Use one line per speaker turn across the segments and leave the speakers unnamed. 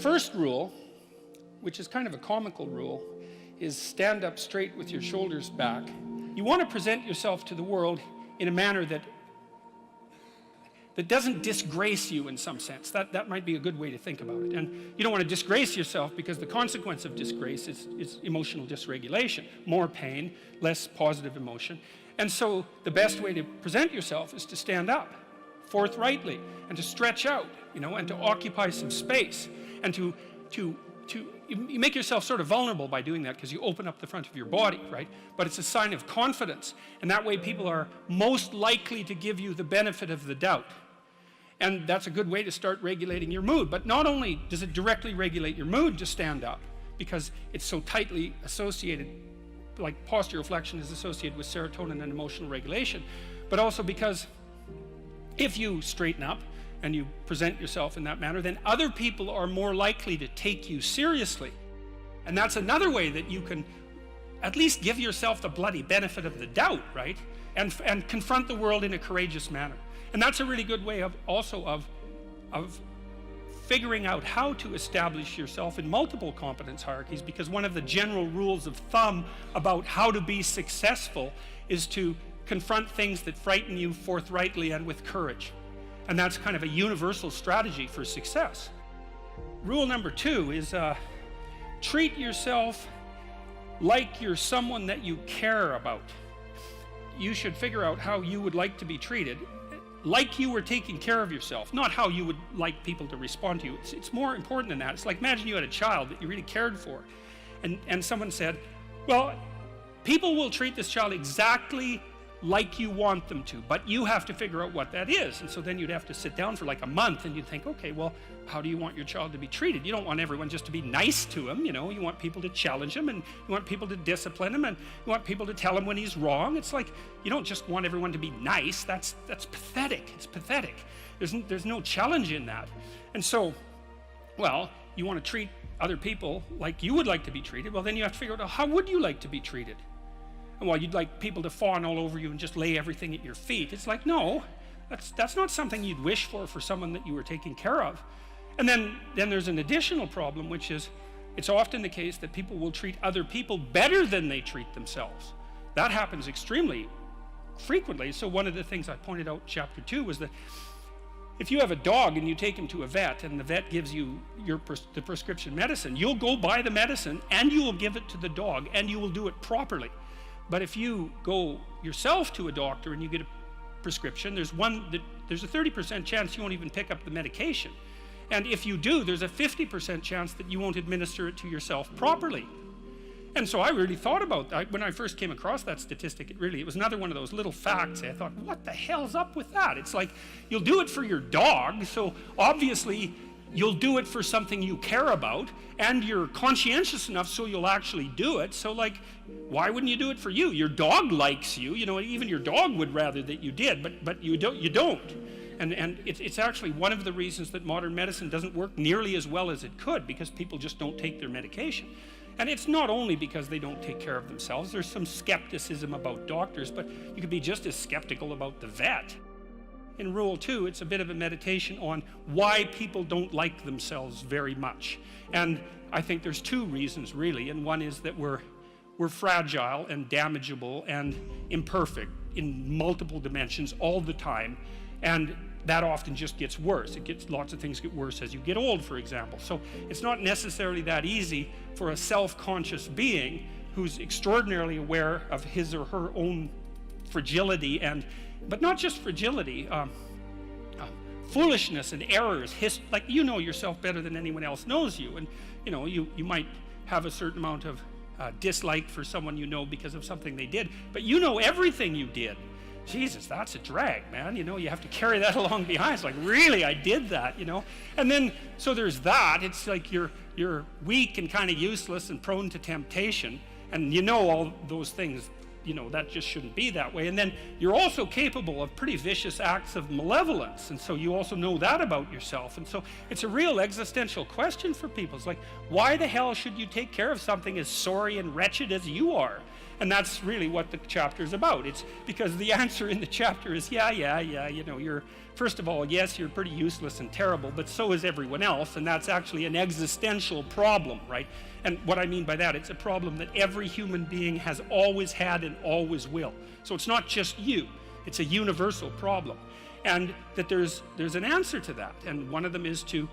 first rule, which is kind of a comical rule, is stand up straight with your shoulders back. You want to present yourself to the world in a manner that doesn't disgrace you in some sense. That might be a good way to think about it. And you don't want to disgrace yourself, because the consequence of disgrace is emotional dysregulation, more pain, less positive emotion. And so the best way to present yourself is to stand up forthrightly and to stretch out, and to occupy some space, and to you make yourself sort of vulnerable by doing that, because you open up the front of your body, right? But it's a sign of confidence, and that way people are most likely to give you the benefit of the doubt. And that's a good way to start regulating your mood. But not only does it directly regulate your mood to stand up, because it's so tightly associated, like postural flexion is associated with serotonin and emotional regulation, but also because if you straighten up and you present yourself in that manner, then other people are more likely to take you seriously. And that's another way that you can at least give yourself the bloody benefit of the doubt, right? And confront the world in a courageous manner. And that's a really good way of figuring out how to establish yourself in multiple competence hierarchies, because one of the general rules of thumb about how to be successful is to confront things that frighten you forthrightly and with courage. And that's kind of a universal strategy for success. Rule number 2 is treat yourself like you're someone that you care about. You should figure out how you would like to be treated, like you were taking care of yourself, not how you would like people to respond to you. It's more important than that. It's like, imagine you had a child that you really cared for, and someone said, well, people will treat this child exactly like you want them to, but you have to figure out what that is. And so then you'd have to sit down for like a month and you'd think, okay, well, how do you want your child to be treated? You don't want everyone just to be nice to him, you want people to challenge him, and you want people to discipline him, and you want people to tell him when he's wrong. It's like, you don't just want everyone to be nice. That's pathetic. It's pathetic. There's no challenge in that. And so, well, you want to treat other people like you would like to be treated. Well, then you have to figure out, how would you like to be treated? And while you'd like people to fawn all over you and just lay everything at your feet, it's like, no, that's not something you'd wish for someone that you were taking care of. And then there's an additional problem, which is it's often the case that people will treat other people better than they treat themselves. That happens extremely frequently. So one of the things I pointed out in chapter 2 was that if you have a dog and you take him to a vet and the vet gives you the prescription medicine, you'll go buy the medicine and you will give it to the dog, and you will do it properly. But if you go yourself to a doctor and you get a prescription, there's a 30% chance you won't even pick up the medication. And if you do, there's a 50% chance that you won't administer it to yourself properly. And so I really thought about that. When I first came across that statistic, it was another one of those little facts. I thought, what the hell's up with that? It's like, you'll do it for your dog, so obviously you'll do it for something you care about, and you're conscientious enough so you'll actually do it. So like, why wouldn't you do it for you? Your dog likes you, even your dog would rather that you did, but you don't. And it's actually one of the reasons that modern medicine doesn't work nearly as well as it could, because people just don't take their medication. And it's not only because they don't take care of themselves. There's some skepticism about doctors, but you could be just as skeptical about the vet. In Rule 2, it's a bit of a meditation on why people don't like themselves very much. And I think there's 2 reasons, really. And one is that we're fragile and damageable and imperfect in multiple dimensions all the time. And that often just gets worse. Lots of things get worse as you get old, for example. So it's not necessarily that easy for a self-conscious being who's extraordinarily aware of his or her own fragility, but not just fragility, foolishness and errors. Like, you know yourself better than anyone else knows you, and you might have a certain amount of dislike for someone because of something they did, but you know everything you did. Jesus, that's a drag, man. You have to carry that along behind. It's like, really, I did that, And then, so there's that. It's like you're weak and kind of useless and prone to temptation, and all those things. That just shouldn't be that way. And then you're also capable of pretty vicious acts of malevolence. And so you also know that about yourself. And so it's a real existential question for people. It's like, why the hell should you take care of something as sorry and wretched as you are? And that's really what the chapter is about. It's because the answer in the chapter is, yeah, you know, you're, first of all, yes, you're pretty useless and terrible, but so is everyone else, and that's actually an existential problem, right? And what I mean by that, it's a problem that every human being has always had and always will. So it's not just you, it's a universal problem. And that there's an answer to that, and one of them is to,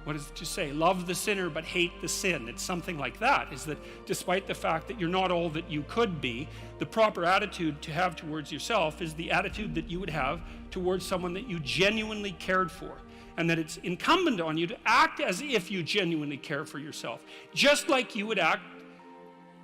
what does it say? Love the sinner but hate the sin. It's something like that, is that despite the fact that you're not all that you could be, the proper attitude to have towards yourself is the attitude that you would have towards someone that you genuinely cared for. And that it's incumbent on you to act as if you genuinely care for yourself, just like you would act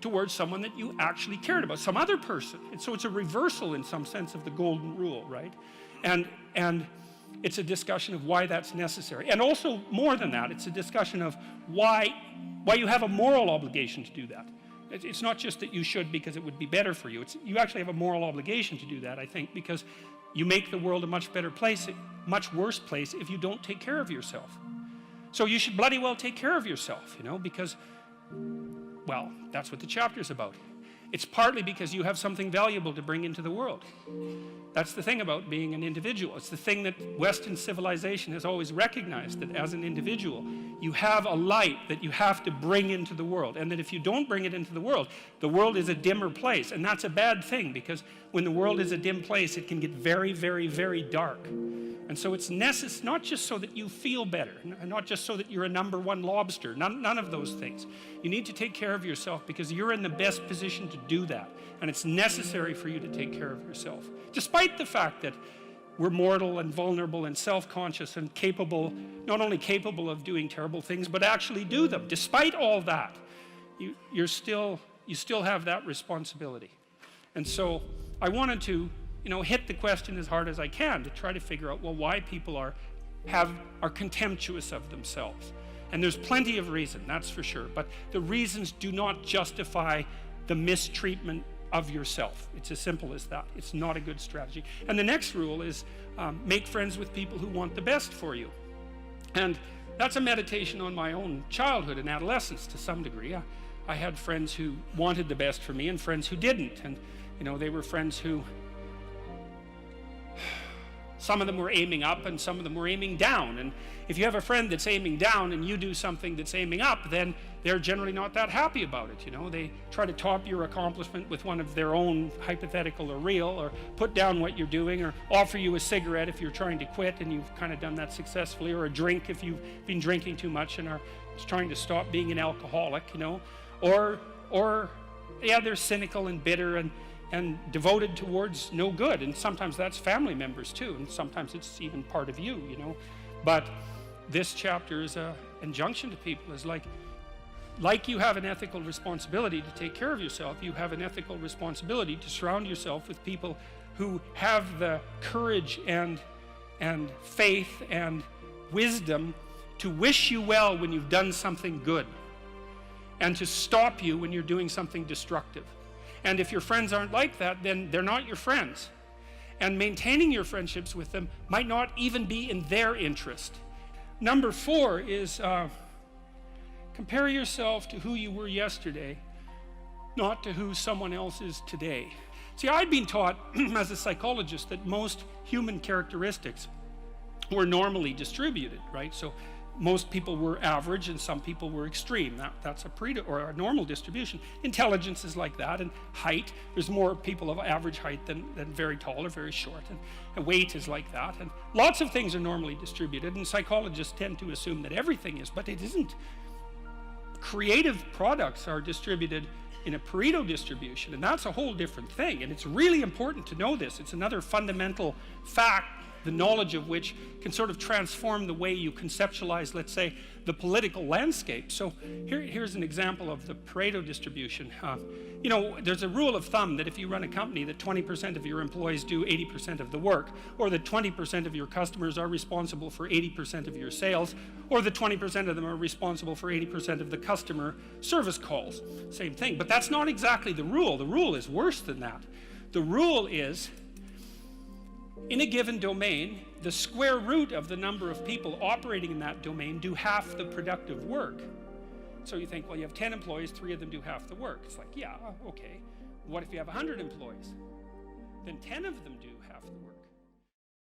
towards someone that you actually cared about, some other person. And so it's a reversal in some sense of the golden rule, right? And it's a discussion of why that's necessary. And also, more than that, it's a discussion of why you have a moral obligation to do that. It's not just that you should because it would be better for you. You actually have a moral obligation to do that, I think, because you make the world a much better place, a much worse place if you don't take care of yourself. So you should bloody well take care of yourself, you know, because, well, that's what the chapter's about. It's partly because you have something valuable to bring into the world. That's the thing about being an individual. It's the thing that Western civilization has always recognized, that as an individual, you have a light that you have to bring into the world. And that if you don't bring it into the world is a dimmer place. And that's a bad thing, because when the world is a dim place, it can get very, very, very dark. And so it's necessary, not just so that you feel better, not just so that you're a #1 lobster, none of those things. You need to take care of yourself because you're in the best position to do that. And it's necessary for you to take care of yourself. Despite the fact that we're mortal and vulnerable and self-conscious and capable, not only capable of doing terrible things, but actually do them. Despite all that, you still have that responsibility. And so I wanted to, you know, hit the question as hard as I can to try to figure out, well, why people are contemptuous of themselves. And there's plenty of reason, that's for sure. But the reasons do not justify the mistreatment of yourself. It's as simple as that. It's not a good strategy. And the next rule is make friends with people who want the best for you. And that's a meditation on my own childhood and adolescence to some degree. I had friends who wanted the best for me and friends who didn't. And, you know, they were friends who, some of them were aiming up and some of them were aiming down. And if you have a friend that's aiming down and you do something that's aiming up, then they're generally not that happy about it, you know. They try to top your accomplishment with one of their own, hypothetical or real, or put down what you're doing, or offer you a cigarette if you're trying to quit and you've kind of done that successfully, or a drink if you've been drinking too much and are trying to stop being an alcoholic, you know. Or yeah, they're cynical and bitter and devoted towards no good. And sometimes that's family members too, and sometimes it's even part of you, you know. But this chapter is an injunction to people, is like you have an ethical responsibility to take care of yourself, you have an ethical responsibility to surround yourself with people who have the courage and faith and wisdom to wish you well when you've done something good, and to stop you when you're doing something destructive. And if your friends aren't like that, then they're not your friends. And maintaining your friendships with them might not even be in their interest. Number 4 is compare yourself to who you were yesterday, not to who someone else is today. See, I'd been taught as a psychologist that most human characteristics were normally distributed, right? So most people were average and some people were extreme. That's a normal distribution. Intelligence is like that, and height, there's more people of average height than very tall or very short, and weight is like that, and lots of things are normally distributed, and psychologists tend to assume that everything is, but it isn't. Creative products are distributed in a Pareto distribution, and that's a whole different thing, and it's really important to know this. It's another fundamental fact, the knowledge of which can sort of transform the way you conceptualize, let's say, the political landscape. So here's an example of the Pareto distribution. You know, there's a rule of thumb that if you run a company, that 20% of your employees do 80% of the work, or that 20% of your customers are responsible for 80% of your sales, or that 20% of them are responsible for 80% of the customer service calls. Same thing, but that's not exactly the rule. The rule is worse than that. The rule is, in a given domain, the square root of the number of people operating in that domain do half the productive work. So you think, well, you have 10 employees, 3 of them do half the work. It's like, yeah, okay. What if you have 100 employees? Then 10 of them do half the work.